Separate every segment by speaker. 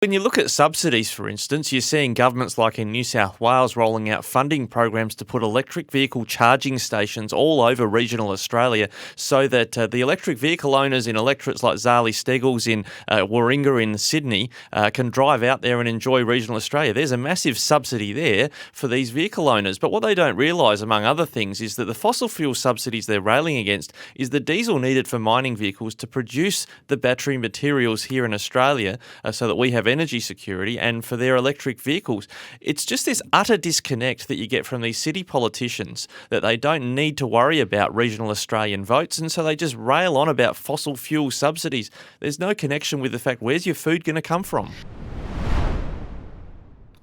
Speaker 1: When you look at subsidies, for instance, you're seeing governments like in New South Wales rolling out funding programs to put electric vehicle charging stations all over regional Australia so that the electric vehicle owners in electorates like Zali Steggles in Warringah in Sydney can drive out there and enjoy regional Australia. There's a massive subsidy there for these vehicle owners. But what they don't realise, among other things, is that the fossil fuel subsidies they're railing against is the diesel needed for mining vehicles to produce the battery materials here in Australia so that we have energy security and for their electric vehicles. It's just this utter disconnect that you get from these city politicians that they don't need to worry about regional Australian votes, and so they just rail on about fossil fuel subsidies. There's no connection with the fact, where's your food going to come from?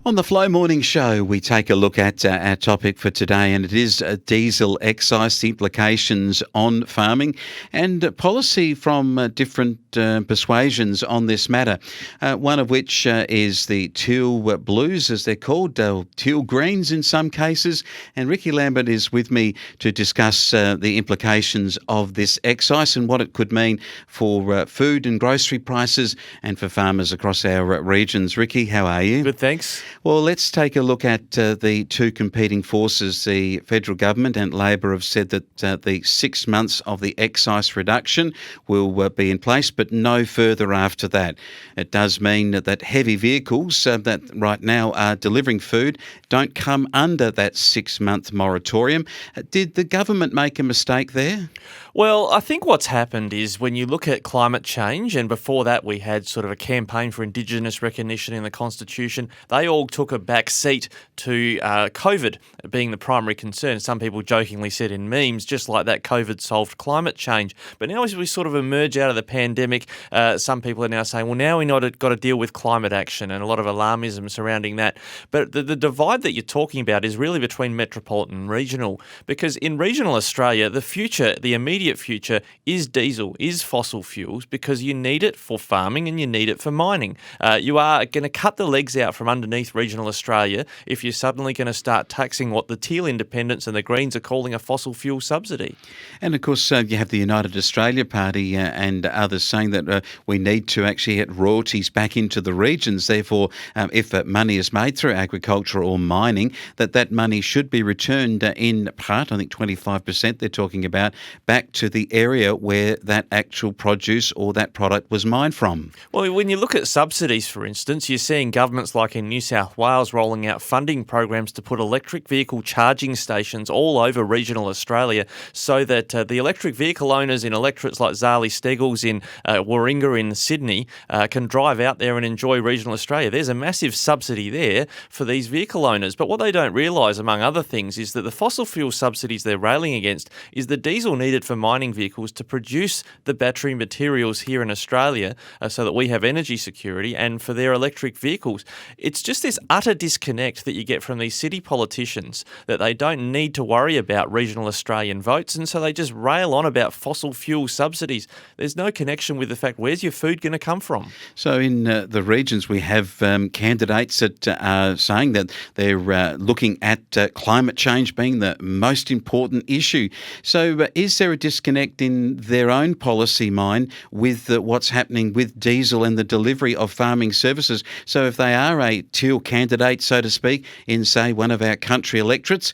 Speaker 2: On the Flow Morning Show, we take a look at our topic for today, and it is diesel excise, the implications on farming and policy from different persuasions on this matter. One of which is the teal blues, as they're called, teal greens in some cases. And Rikki Lambert is with me to discuss the implications of this excise and what it could mean for food and grocery prices and for farmers across our regions. Rikki, how are you?
Speaker 1: Good, thanks.
Speaker 2: Well, let's take a look at the two competing forces. The federal government and Labor have said that the 6 months of the excise reduction will be in place, but no further after that. It does mean that heavy vehicles that right now are delivering food don't come under that 6-month moratorium. Did the government make a mistake there?
Speaker 1: Well, I think what's happened is when you look at climate change, and before that we had sort of a campaign for Indigenous recognition in the Constitution, they all took a back seat to COVID being the primary concern. Some people jokingly said in memes, just like that COVID solved climate change. But now as we sort of emerge out of the pandemic, some people are now saying, well, now we've got to deal with climate action, and a lot of alarmism surrounding that. But the divide that you're talking about is really between metropolitan and regional, because in regional Australia, the future, the immediate future is diesel, is fossil fuels, because you need it for farming and you need it for mining. You are going to cut the legs out from underneath regional Australia if you're suddenly going to start taxing what the Teal Independents and the Greens are calling a fossil fuel subsidy.
Speaker 2: And of course, you have the United Australia Party and others saying that we need to actually get royalties back into the regions. Therefore, if money is made through agriculture or mining, that money should be returned in part, I think 25% they're talking about, back to the area where that actual produce or that product was mined from.
Speaker 1: Well, when you look at subsidies, for instance, you're seeing governments like in New South Wales rolling out funding programs to put electric vehicle charging stations all over regional Australia so that the electric vehicle owners in electorates like Zali Steggles in Warringah in Sydney can drive out there and enjoy regional Australia. There's a massive subsidy there for these vehicle owners. But what they don't realise, among other things, is that the fossil fuel subsidies they're railing against is the diesel needed for mining vehicles to produce the battery materials here in Australia so that we have energy security and for their electric vehicles. It's just this utter disconnect that you get from these city politicians that they don't need to worry about regional Australian votes, and so they just rail on about fossil fuel subsidies. There's no connection with the fact, where's your food going to come from?
Speaker 2: So in the regions we have candidates that are saying that they're looking at climate change being the most important issue. So is there a disconnect in their own policy mind with what's happening with diesel and the delivery of farming services? So if they are a teal candidate, so to speak, in, say, one of our country electorates,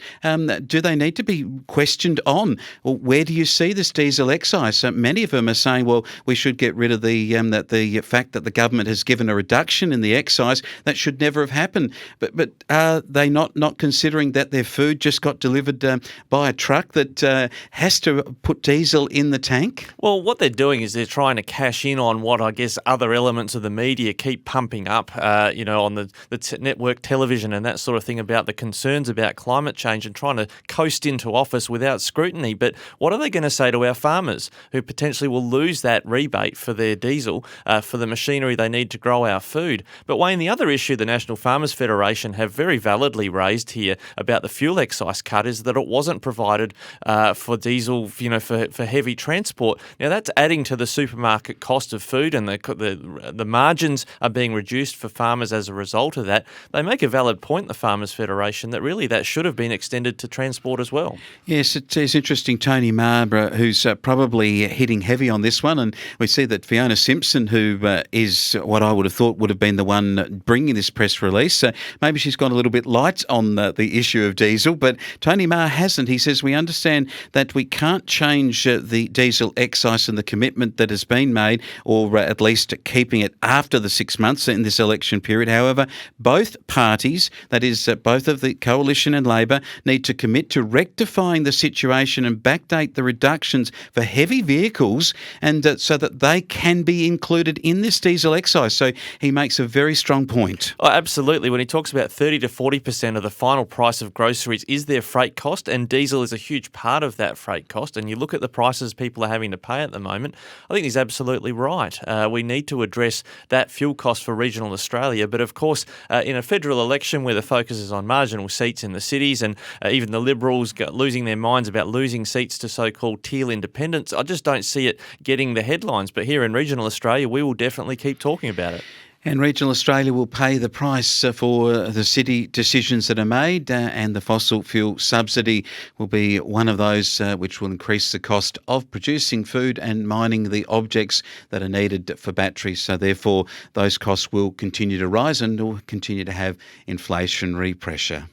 Speaker 2: do they need to be questioned on, well, where do you see this diesel excise? So many of them are saying, well, we should get rid of the fact that the government has given a reduction in the excise. That should never have happened. But are they not considering that their food just got delivered by a truck that has to put diesel in the tank?
Speaker 1: Well, what they're doing is they're trying to cash in on what I guess other elements of the media keep pumping up, on the network television and that sort of thing about the concerns about climate change and trying to coast into office without scrutiny. But what are they going to say to our farmers who potentially will lose that rebate for their diesel, for the machinery they need to grow our food? But Wayne, the other issue the National Farmers Federation have very validly raised here about the fuel excise cut is that it wasn't provided for diesel, for heavy transport. Now that's adding to the supermarket cost of food, and the margins are being reduced for farmers as a result of that. that, they make a valid point, the Farmers Federation, that really that should have been extended to transport as well.
Speaker 2: Yes, it is interesting. Tony Marr, who's probably hitting heavy on this one, and we see that Fiona Simpson, who is what I would have thought would have been the one bringing this press release, maybe she's gone a little bit light on the issue of diesel, but Tony Marr hasn't. He says, we understand that we can't change the diesel excise and the commitment that has been made, or at least keeping it after the 6 months in this election period. However, both parties, that is both of the Coalition and Labor, need to commit to rectifying the situation and backdate the reductions for heavy vehicles, and so that they can be included in this diesel excise. So he makes a very strong point.
Speaker 1: Oh, absolutely. When he talks about 30 to 40% of the final price of groceries is their freight cost, and diesel is a huge part of that freight cost, and you look at the prices people are having to pay at the moment, I think he's absolutely right. We need to address that fuel cost for regional Australia, but of course, in a federal election where the focus is on marginal seats in the cities, and even the Liberals losing their minds about losing seats to so-called teal independents, I just don't see it getting the headlines. But here in regional Australia, we will definitely keep talking about it.
Speaker 2: And regional Australia will pay the price for the city decisions that are made, and the fossil fuel subsidy will be one of those which will increase the cost of producing food and mining the objects that are needed for batteries. So therefore, those costs will continue to rise and will continue to have inflationary pressure.